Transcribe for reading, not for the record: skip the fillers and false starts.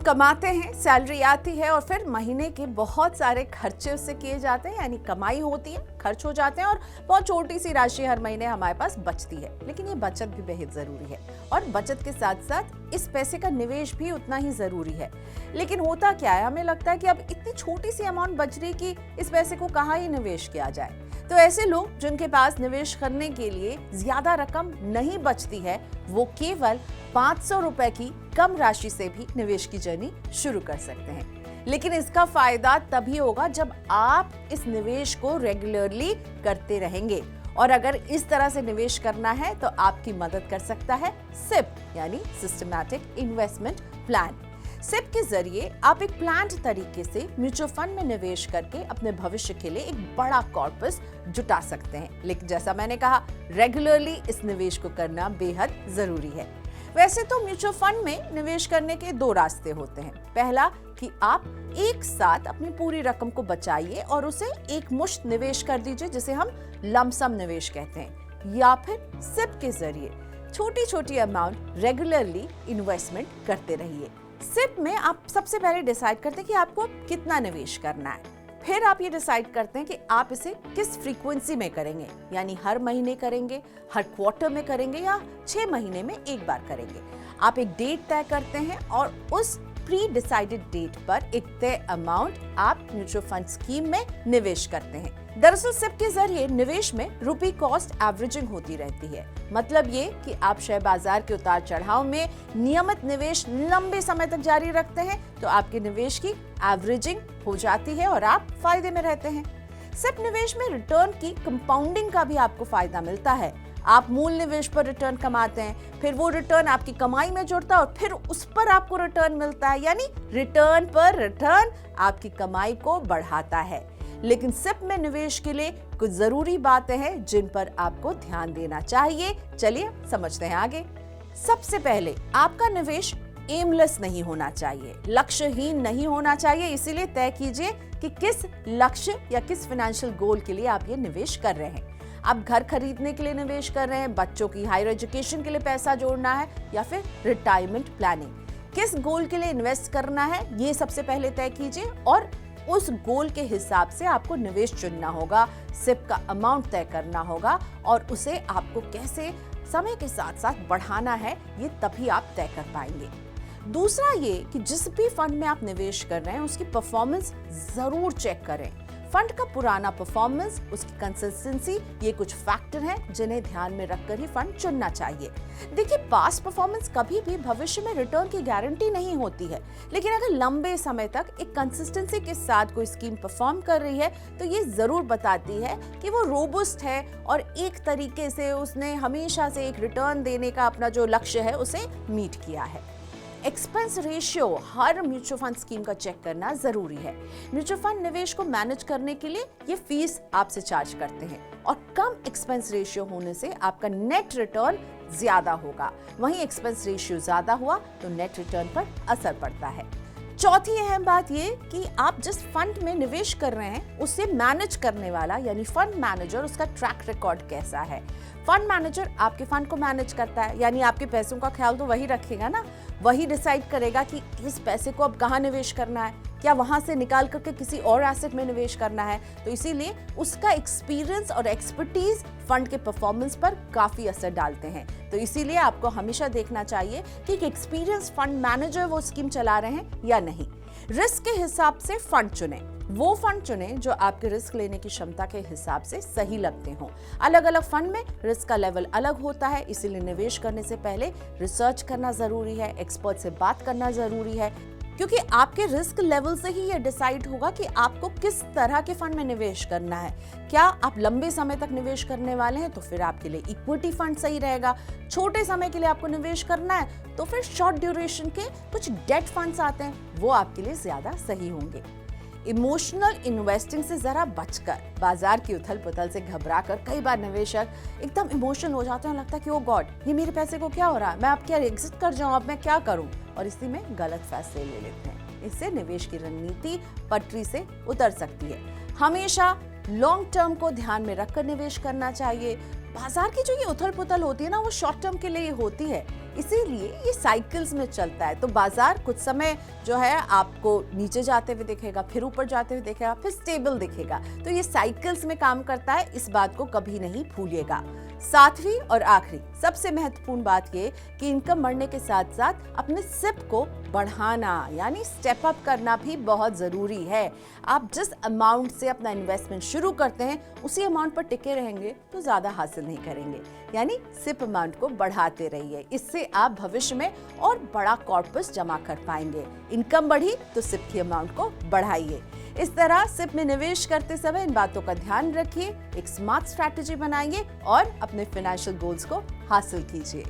कमाते हैं, सैलरी आती है और फिर महीने के बहुत सारे खर्चे उससे किए जाते हैं, यानी कमाई होती है, खर्च हो जाते हैं और बहुत छोटी सी राशि हर महीने हमारे पास बचती है। लेकिन ये बचत भी बेहद जरूरी है और बचत के साथ साथ इस पैसे का निवेश भी उतना ही जरूरी है। लेकिन होता क्या है, हमें लगता है कि अब इतनी छोटी सी अमाउंट बच रही कि इस पैसे को कहाँ ही निवेश किया जाए। तो ऐसे लोग जिनके पास निवेश करने के लिए ज्यादा रकम नहीं बचती है, वो केवल 500 रुपए की कम राशि से भी निवेश की जर्नी शुरू कर सकते हैं। लेकिन इसका फायदा तभी होगा जब आप इस निवेश को रेगुलरली करते रहेंगे। और अगर इस तरह से निवेश करना है तो आपकी मदद कर सकता है सिप यानी सिस्टमैटिक इन्वेस्टमेंट प्लान। सिप के जरिए आप एक प्लान्ड तरीके से म्यूचुअल फंड में निवेश करके अपने भविष्य के लिए एक बड़ा कॉर्पस जुटा सकते हैं। लेकिन जैसा मैंने कहा, रेगुलरली इस निवेश को करना बेहद जरूरी है। वैसे तो म्यूचुअल फंड में निवेश करने के दो रास्ते होते हैं। पहला कि आप एक साथ अपनी पूरी रकम को बचाइए और उसे एक मुश्त निवेश कर दीजिए, जिसे हम लमसम निवेश कहते हैं। या फिर सिप के जरिए छोटी छोटी अमाउंट रेगुलरली इन्वेस्टमेंट करते रहिए। सिप में आप सबसे पहले डिसाइड करते हैं कि आपको कितना निवेश करना है। फिर आप ये डिसाइड करते हैं कि आप इसे किस फ्रीक्वेंसी में करेंगे, यानी हर महीने करेंगे, हर क्वार्टर में करेंगे या 6 महीने में एक बार करेंगे। आप एक डेट तय करते हैं और उस प्री डिसाइडेड डेट पर एक तय अमाउंट आप म्यूचुअल फंड स्कीम में निवेश करते हैं। दरअसल सिप के जरिए निवेश में रुपी कॉस्ट एवरेजिंग होती रहती है। मतलब ये कि आप शेयर बाजार के उतार चढ़ाव में नियमित निवेश लंबे समय तक जारी रखते हैं तो आपके निवेश की एवरेजिंग हो जाती है और आप फायदे में रहते हैं। सिप निवेश में रिटर्न की कंपाउंडिंग का भी आपको फायदा मिलता है। आप मूल निवेश पर रिटर्न कमाते हैं, फिर वो रिटर्न आपकी कमाई में जुड़ता है और फिर उस पर आपको रिटर्न मिलता है, यानी रिटर्न पर रिटर्न आपकी कमाई को बढ़ाता है। लेकिन सिप में निवेश के लिए कुछ जरूरी बातें हैं जिन पर आपको ध्यान देना चाहिए। चलिए समझते हैं आगे। सबसे पहले आपका निवेश एमलेस नहीं होना चाहिए, लक्ष्यहीन नहीं होना चाहिए। इसीलिए तय कीजिए कि किस लक्ष्य या किस फाइनेंशियल गोल के लिए आप ये निवेश कर रहे हैं। आप घर खरीदने के लिए निवेश कर रहे हैं, बच्चों की हायर एजुकेशन के लिए पैसा जोड़ना है या फिर रिटायरमेंट प्लानिंग। किस गोल के लिए इन्वेस्ट करना है ये सबसे पहले तय कीजिए और उस गोल के हिसाब से आपको निवेश चुनना होगा, सिप का अमाउंट तय करना होगा और उसे आपको कैसे समय के साथ साथ बढ़ाना है ये तभी आप तय कर पाएंगे। दूसरा ये कि जिस भी फंड में आप निवेश कर रहे हैं उसकी परफॉर्मेंस जरूर चेक करें। फंड का पुराना परफॉर्मेंस, उसकी कंसिस्टेंसी, ये कुछ फैक्टर हैं जिन्हें ध्यान में रखकर ही फंड चुनना चाहिए। देखिए, पास्ट परफॉर्मेंस कभी भी भविष्य में रिटर्न की गारंटी नहीं होती है, लेकिन अगर लंबे समय तक एक कंसिस्टेंसी के साथ कोई स्कीम परफॉर्म कर रही है तो ये जरूर बताती है कि वो रोबस्ट है और एक तरीके से उसने हमेशा से एक रिटर्न देने का अपना जो लक्ष्य है उसे मीट किया है। एक्सपेंस रेशियो हर म्यूचुअल फंड स्कीम का चेक करना जरूरी है। म्यूचुअल फंड निवेश को मैनेज करने के लिए ये फीस आपसे चार्ज करते हैं और कम एक्सपेंस रेशियो होने से आपका नेट रिटर्न ज्यादा होगा। वहीं एक्सपेंस रेशियो ज्यादा हुआ तो नेट रिटर्न पर असर पड़ता है। चौथी अहम बात ये कि आप जिस फंड में निवेश कर रहे हैं उसे मैनेज करने वाला यानी फंड मैनेजर, उसका ट्रैक रिकॉर्ड कैसा है। फंड मैनेजर आपके फंड को मैनेज करता है, यानी आपके पैसों का ख्याल तो वही रखेगा ना। वही डिसाइड करेगा कि इस पैसे को अब कहाँ निवेश करना है, क्या वहां से निकाल करके किसी और एसेट में निवेश करना है। तो इसीलिए उसका एक्सपीरियंस और एक्सपर्टीज फंड के परफॉर्मेंस पर काफी असर डालते हैं। तो इसीलिए आपको हमेशा देखना चाहिए कि एक एक्सपीरियंस फंड मैनेजर वो स्कीम चला रहे हैं या नहीं। रिस्क के हिसाब से फंड चुनें। वो फंड चुनें जो आपके रिस्क लेने की क्षमता के हिसाब से सही लगते हों। अलग अलग फंड में रिस्क का लेवल अलग होता है, इसीलिए निवेश करने से पहले रिसर्च करना जरूरी है, एक्सपर्ट से बात करना जरूरी है, क्योंकि आपके रिस्क लेवल से ही ये डिसाइड होगा कि आपको किस तरह के फंड में निवेश करना है। क्या आप लंबे समय तक निवेश करने वाले हैं तो फिर आपके लिए इक्विटी फंड सही रहेगा। छोटे समय के लिए आपको निवेश करना है तो फिर शॉर्ट ड्यूरेशन के कुछ डेट फंड्स आते हैं, वो आपके लिए ज्यादा सही होंगे। इमोशनल इन्वेस्टिंग से जरा बचकर, बाजार की उथल पुथल से घबराकर कई बार निवेशक एकदम इमोशनल हो जाते हैं, लगता है कि ओ गॉड, ये मेरे पैसे को क्या हो रहा है, मैं अब क्या एग्जिट कर जाऊं, अब मैं क्या करूं, और इसी में गलत फैसले ले लेते हैं। इससे निवेश की रणनीति पटरी से उतर सकती है। हमेशा लॉन्ग टर्म को ध्यान में रखकर निवेश करना चाहिए। बाजार की जो ये उथल पुथल होती है ना, वो शॉर्ट टर्म के लिए होती है, इसीलिए ये साइकिल्स में चलता है। तो बाजार कुछ समय जो है आपको नीचे जाते हुए दिखेगा, फिर ऊपर जाते हुए दिखेगा, फिर स्टेबल दिखेगा। तो ये साइकिल्स में काम करता है, इस बात को कभी नहीं भूलिएगा। सातवीं और आखिरी सबसे महत्वपूर्ण बात ये कि इनकम बढ़ने के साथ साथ अपने सिप को बढ़ाना यानी स्टेप अप करना भी बहुत जरूरी है। आप जिस अमाउंट से अपना इन्वेस्टमेंट शुरू करते हैं उसी अमाउंट पर टिके रहेंगे तो ज्यादा हासिल नहीं करेंगे, यानी सिप अमाउंट को बढ़ाते रहिए। इससे आप भविष्य में और बड़ा कॉर्पस जमा कर पाएंगे। इनकम बढ़ी तो सिप की अमाउंट को बढ़ाइए। इस तरह सिप में निवेश करते समय इन बातों का ध्यान रखिए, एक स्मार्ट स्ट्रैटेजी बनाइए और अपने फाइनेंशियल गोल्स को हासिल कीजिए।